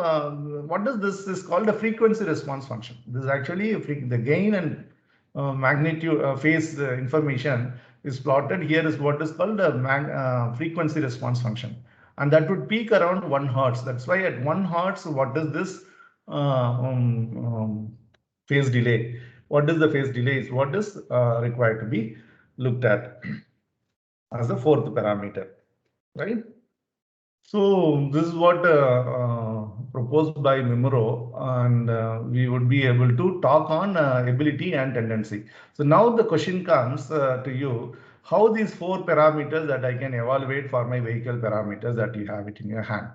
what is this is called a frequency response function. This is actually the gain and magnitude phase information is plotted. Here is what is called a frequency response function. and that would peak around 1 hertz. That's why at 1 hertz, what is this phase delay? What is the phase delay is what is required to be looked at as the fourth parameter, right? So this is what proposed by Mimuro, and we would be able to talk on ability and tendency. So now the question comes to you, how these four parameters that I can evaluate for my vehicle parameters that you have it in your hand,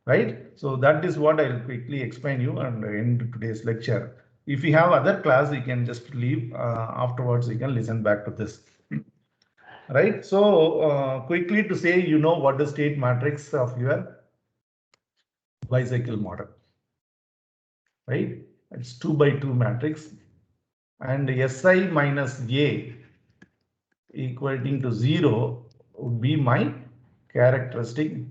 right? So that is what I'll quickly explain you and end today's lecture. If you have other class, you can just leave. Afterwards, you can listen back to this. Right. So quickly to say, you know what the state matrix of your bicycle model, right? It's 2 by 2 matrix, and Si minus A equating to 0 would be my characteristic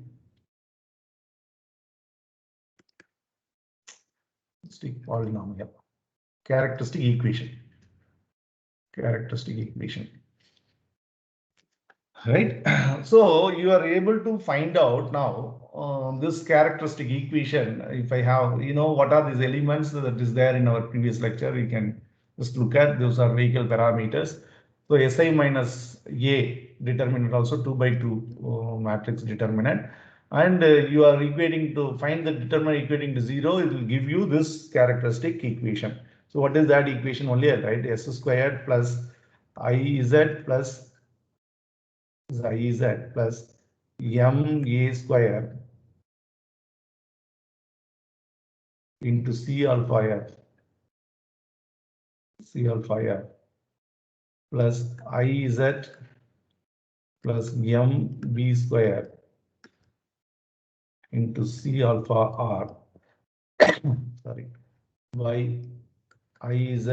polynomial, characteristic equation. Right. So you are able to find out now this characteristic equation. If I have, what are these elements that is there in our previous lecture, we can just look at. Those are vehicle parameters. So Si minus A determinant, also 2 by 2 matrix determinant, and you are equating to find the determinant equating to 0. It will give you this characteristic equation. So what is that equation? Only, right? S squared plus Iz plus Iz plus ma square into C alpha f plus Iz plus mb square into C alpha r sorry by Iz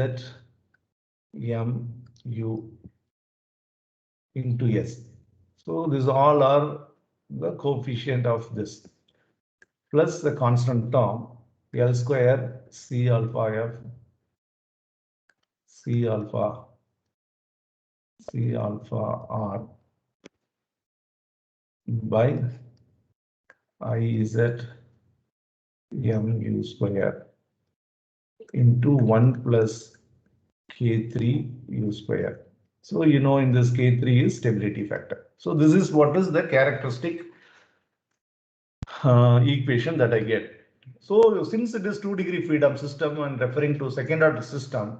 mu into S. So these all are the coefficient of this plus the constant term L square C alpha f C alpha r by Iz mu square into 1 plus K3 u square. So in this K3 is stability factor. So this is what is the characteristic equation that I get. So since it is 2-degree freedom system and referring to second order system,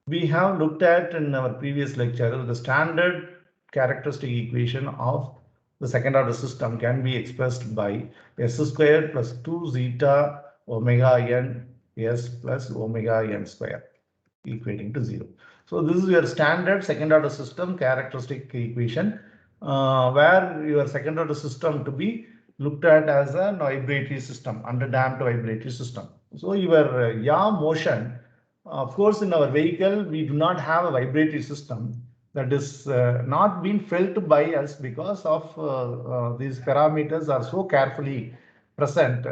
we have looked at in our previous lecture the standard characteristic equation of the second order system can be expressed by S squared plus 2 zeta omega n S plus omega n square equating to 0. So this is your standard second order system characteristic equation, where your second order system to be looked at as a vibratory system, underdamped vibratory system. So your yaw motion, of course, in our vehicle, we do not have a vibratory system that is not being felt by us because of these parameters are so carefully present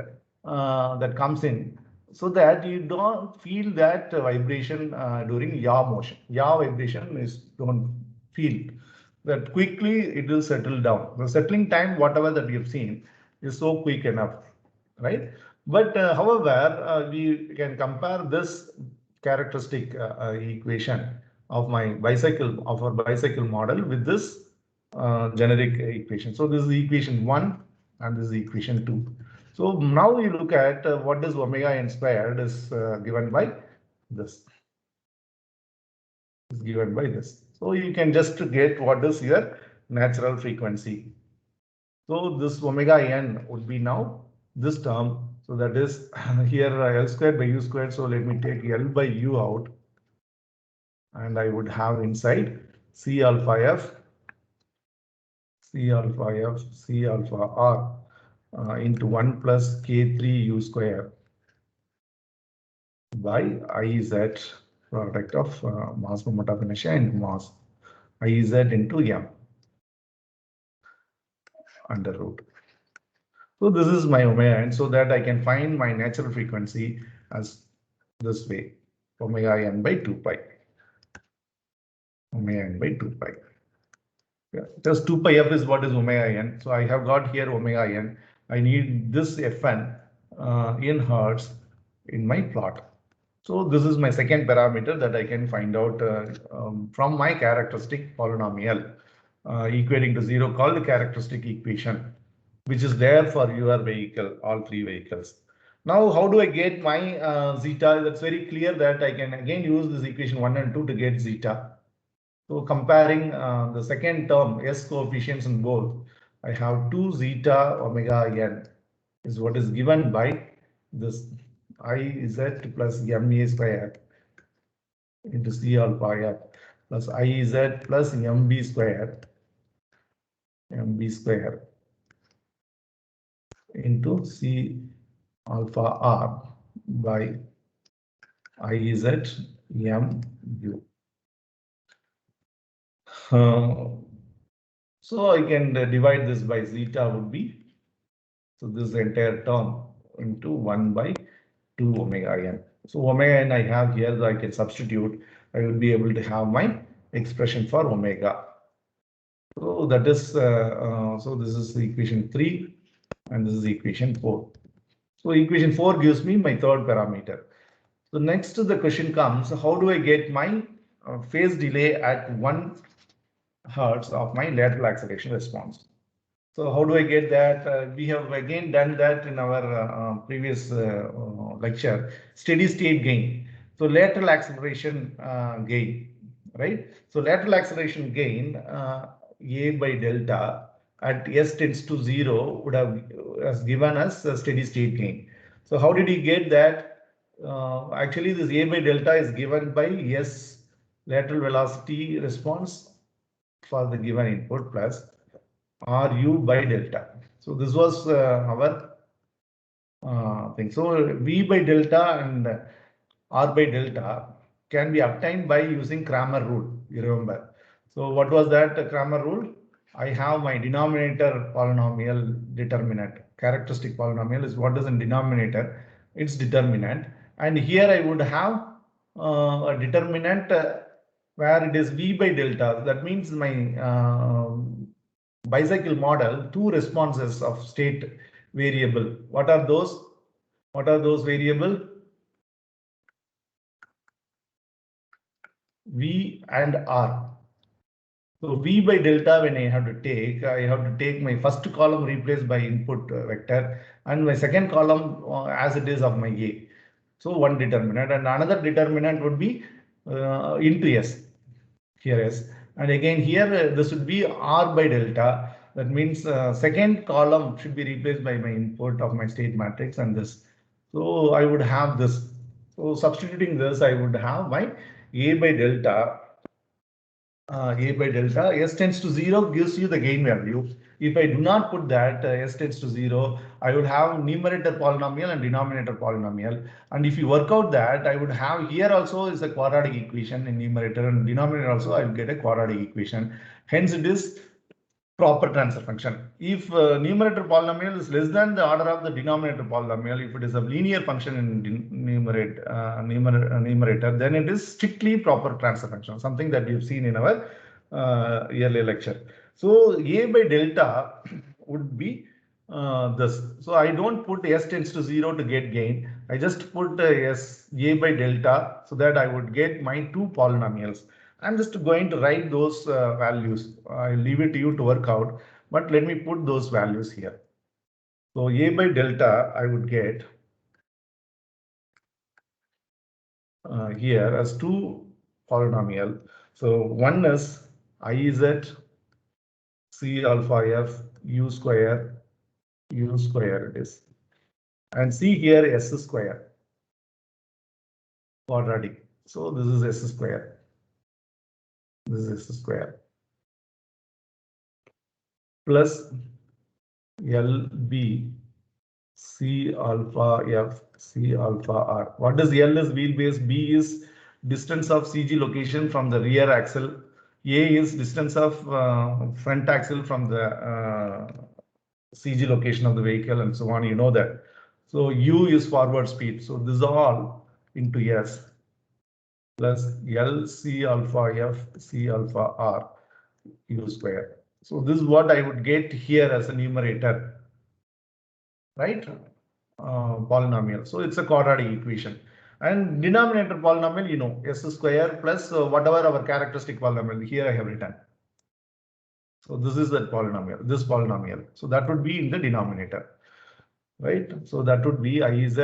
that comes in, so that you don't feel that vibration during yaw motion. Yaw vibration is don't feel that quickly it will settle down. The settling time, whatever that we have seen, is so quick enough, right? But however, we can compare this characteristic equation of my bicycle, of our bicycle model, with this generic equation. So this is equation 1 and this is equation 2. So now you look at what is omega n squared is given by this. Is given by this. So you can just get what is your natural frequency. So this omega n would be now this term. So that is here L squared by u squared. So let me take L by u out, and I would have inside C alpha f r into 1 plus K3 u square by Iz product of mass, moment of inertia and mass, Iz into m under root. So this is my omega n, so that I can find my natural frequency as this way, omega n by 2 pi. Omega n by 2 pi. Yeah, just 2 pi f is what is omega n. So I have got here omega n. I need this Fn in hertz in my plot. So this is my second parameter that I can find out from my characteristic polynomial equating to 0 called characteristic equation, which is there for your vehicle, all three vehicles. Now, how do I get my zeta? That's very clear that I can again use this equation 1 and 2 to get zeta. So comparing the second term, S coefficients in both, I have 2 zeta omega n is what is given by this Iz plus ma square into C alpha f plus Iz plus mb square into C alpha r by Iz mu. So I can divide this by zeta would be, so this entire term into 1 by 2 omega n. So omega n I have here, so I can substitute. I will be able to have my expression for omega. So that is, so this is the equation 3 and this is equation 4. So equation 4 gives me my third parameter. So next the question comes, how do I get my phase delay at 1 hertz of my lateral acceleration response? So how do I get that? We have again done that in our previous lecture, steady state gain. So lateral acceleration gain, right? So lateral acceleration gain A by delta at S tends to 0 would have has given us a steady state gain. So how did he get that? Actually, this A by delta is given by S lateral velocity response for the given input plus Ru by delta. So this was our thing. So V by delta and R by delta can be obtained by using Cramer rule, you remember. So what was that Cramer rule? I have my denominator polynomial determinant. Characteristic polynomial is what is in denominator, its determinant. And here I would have a determinant where it is V by delta. That means my bicycle model, two responses of state variable. What are those? What are those variable? V and R. So V by delta, when I have to take my first column replaced by input vector and my second column as it is of my A. So one determinant and another determinant would be into S. Here S. And again here this would be R by delta. That means second column should be replaced by my input of my state matrix and this. So I would have this. So substituting this, I would have my A by delta. S tends to 0 gives you the gain value. If I do not put that S tends to 0, I would have numerator polynomial and denominator polynomial. And if you work out that, I would have here also is a quadratic equation in numerator and denominator also I will get a quadratic equation. Hence it is proper transfer function. If numerator polynomial is less than the order of the denominator polynomial, if it is a linear function in numerator, then it is strictly proper transfer function, something that you've seen in our earlier lecture. So A by delta would be this. So I don't put S tends to 0 to get gain. I just put S A by delta so that I would get my two polynomials. I'm just going to write those values. I leave it to you to work out, but let me put those values here. So A by delta, I would get here as two polynomial. So one is Iz C alpha f u square it is, and see here S square quadratic. So this is S square. This is S square plus LB C alpha f C alpha r. What is L is wheelbase, B is distance of CG location from the rear axle, A is distance of front axle from the CG location of the vehicle and so on, you know that. So U is forward speed. So this is all into S plus L C alpha f C alpha r U square. So this is what I would get here as a numerator. right? Polynomial. So it's a quadratic equation. And denominator polynomial, you know, s square plus whatever our characteristic polynomial. Here I have written. So this is that polynomial, this polynomial. So that would be in the denominator, right? So that would be iz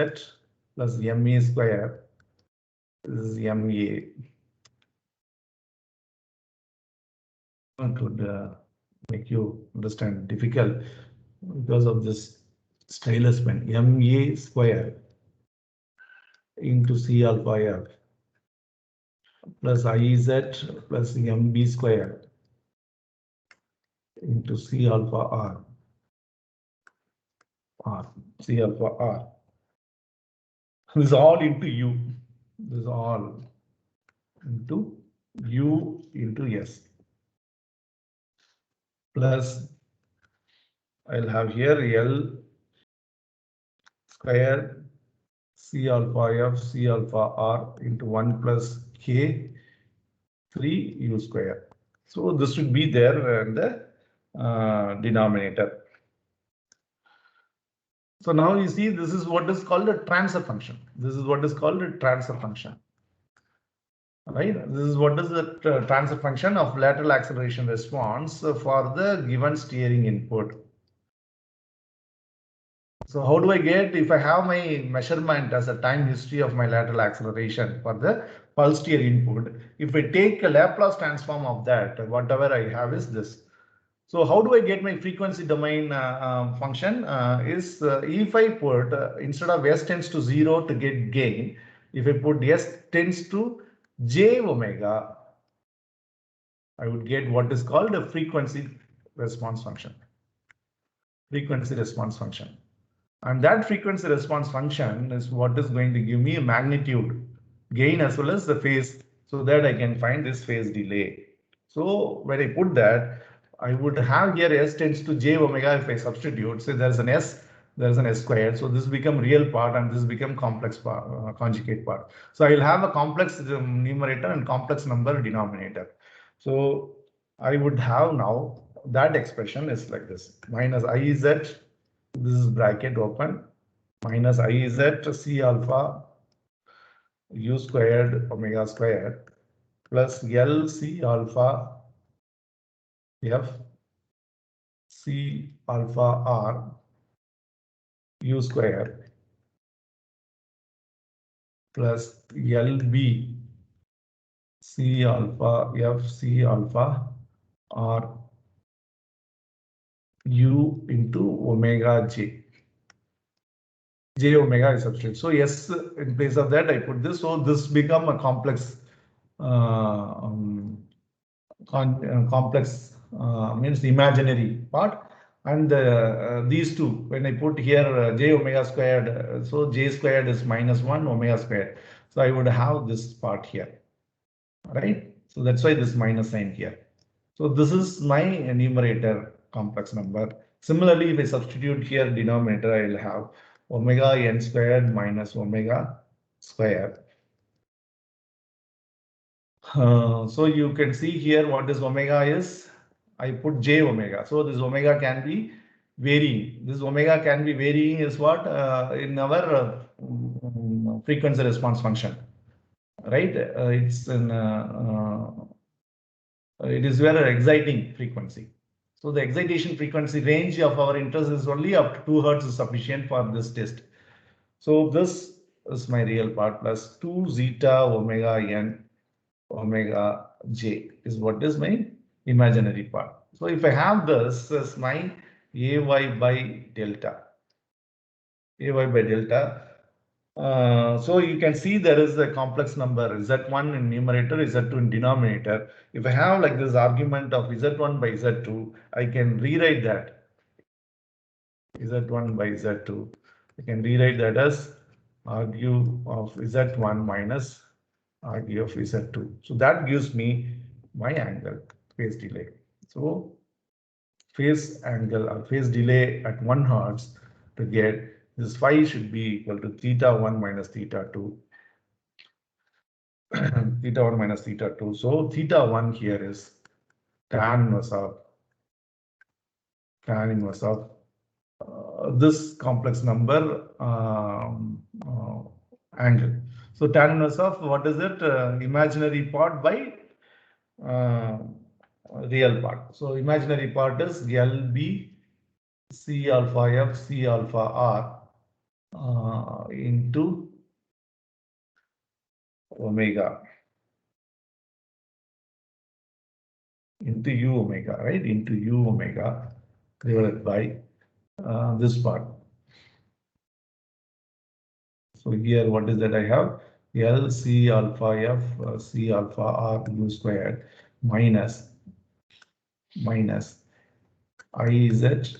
plus ma square. This is ma. It would make you understand difficult because of this stylus pen. Ma square into C alpha f plus iz plus mb square into C alpha r C alpha r. This is all into u. This is all into u into s plus I'll have here L square C alpha f C alpha r into 1 plus k 3 u square. So this should be there in the denominator. So now you see this is what is called a transfer function. This is what is called a transfer function. Right? This is what is the transfer function of lateral acceleration response for the given steering input. So how do I get, if I have my measurement as a time history of my lateral acceleration for the pulse steer input, if I take a Laplace transform of that, whatever I have is this. So how do I get my frequency domain function if I put instead of s tends to 0 to get gain, if I put s tends to j omega, I would get what is called a frequency response function. Frequency response function. And that frequency response function is what is going to give me a magnitude gain as well as the phase, so that I can find this phase delay. So when I put that, I would have here s tends to j omega if I substitute. So there's an s, there's an s squared. So this become real part and this become complex part, conjugate part. So I will have a complex numerator and complex number denominator. So I would have now that expression is like this: minus iz, this is bracket open, minus iz c alpha u squared omega squared plus L C alpha f C alpha r u square plus LB C alpha f C alpha r u into omega j omega is substitute. So yes, in place of that I put this. So this become a complex complex means imaginary part, and these two when I put here j omega squared, so j squared is minus 1 omega squared, so I would have this part here, right? So that's why this minus sign here. So this is my numerator complex number. Similarly, if I substitute here denominator, I will have omega n squared minus omega square. So you can see here what this omega is. I put j omega. So this omega can be varying. This omega can be varying is what in our frequency response function, right? It's in it is very exciting frequency. So the excitation frequency range of our interest is only up to 2 hertz is sufficient for this test. So this is my real part plus 2 zeta omega n omega j is what is my imaginary part. So if I have this as my ay by delta, so you can see there is a complex number z1 in numerator, z2 in denominator. If I have like this argument of z1 by z2, I can rewrite that z1 by z2. I can rewrite that as argue of z1 minus argue of z2. So that gives me my angle, phase delay. So phase angle or phase delay at 1 hertz to get this phi should be equal to theta 1 minus theta 2. Theta 1 minus theta 2. So theta 1 here is tan inverse of this complex number angle. So tan inverse of what is it? Imaginary part by uh, real part. So imaginary part is LB C alpha F C alpha R into omega into u omega, right? Into u omega divided by this part. So here, what is that I have? L C alpha F C alpha R u squared minus I Z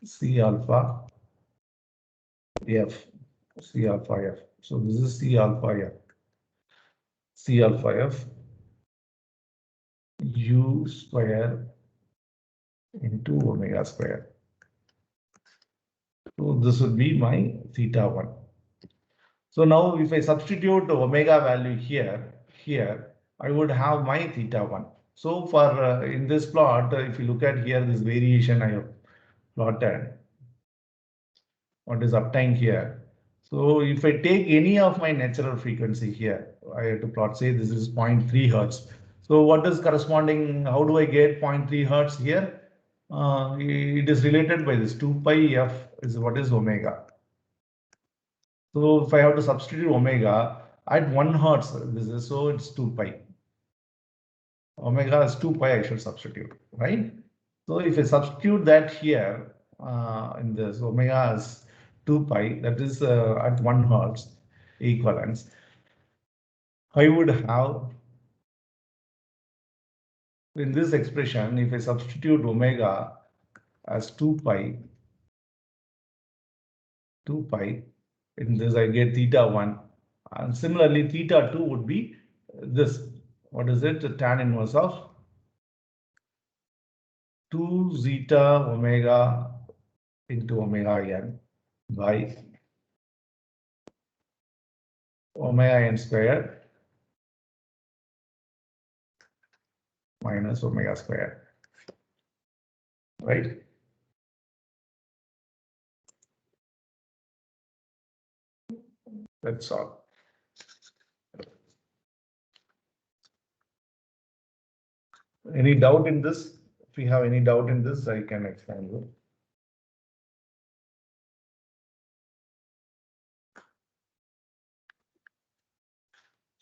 C alpha F C alpha F. So this is C alpha F u square into omega square. So this would be my theta 1. So now if I substitute omega value here, I would have my theta 1. So for in this plot, if you look at here, this variation I have plotted, what is obtained here. So if I take any of my natural frequency here, I have to plot, say this is 0.3 hertz. So what is corresponding, how do I get 0.3 hertz here? It is related by this 2 pi f is what is omega. So if I have to substitute omega at 1 hertz, this is, so it's 2 pi. Omega is 2 pi, I should substitute, right? So if I substitute that here in this, omega is 2 pi, that is at 1 hertz equivalence, I would have in this expression, if I substitute omega as 2 pi, in this I get theta 1, and similarly theta 2 would be this, what is it, tan inverse of 2 zeta omega into omega n by omega n squared minus omega squared, right? That's all. Any doubt in this? If you have any doubt in this, I can explain you.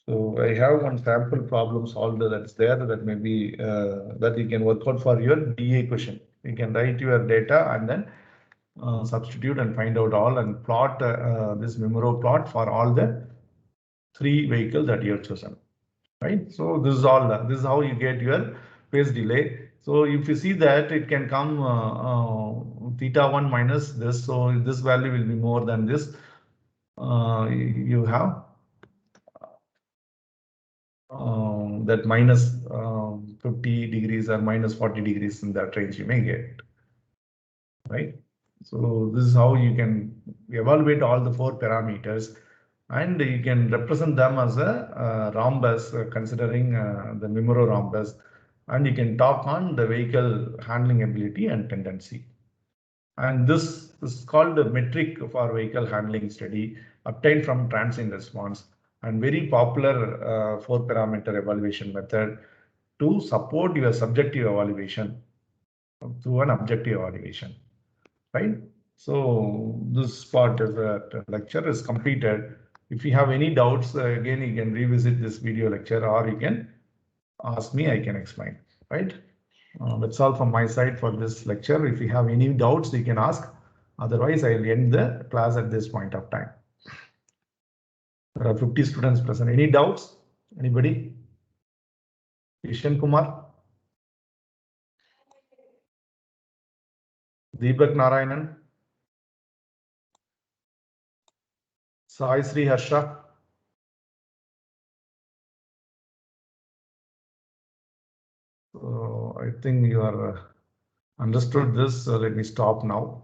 So I have one sample problem solved that's there that may be that you can work out for your DA question. You can write your data and then substitute and find out all and plot this Mimuro plot for all the 3 vehicles that you have chosen, right? So this is all. This is how you get your phase delay. So if you see that it can come theta 1 minus this, so this value will be more than this. You have that minus 50 degrees or minus 40 degrees in that range you may get, right? So this is how you can evaluate all the 4 parameters and you can represent them as a rhombus considering the Mimuro rhombus, and you can talk on the vehicle handling ability and tendency. And this is called the metric for vehicle handling study obtained from transient response and very popular 4 parameter evaluation method to support your subjective evaluation through an objective evaluation, right? So this part of the lecture is completed. If you have any doubts, again, you can revisit this video lecture or you can ask me, I can explain, right? That's all from my side for this lecture. If you have any doubts, you can ask. Otherwise, I'll end the class at this point of time. There are 50 students present. Any doubts? Anybody? Ishan Kumar? Deepak Narayanan? Sai Sri Harsha? So I think you are understood this. Let me stop now.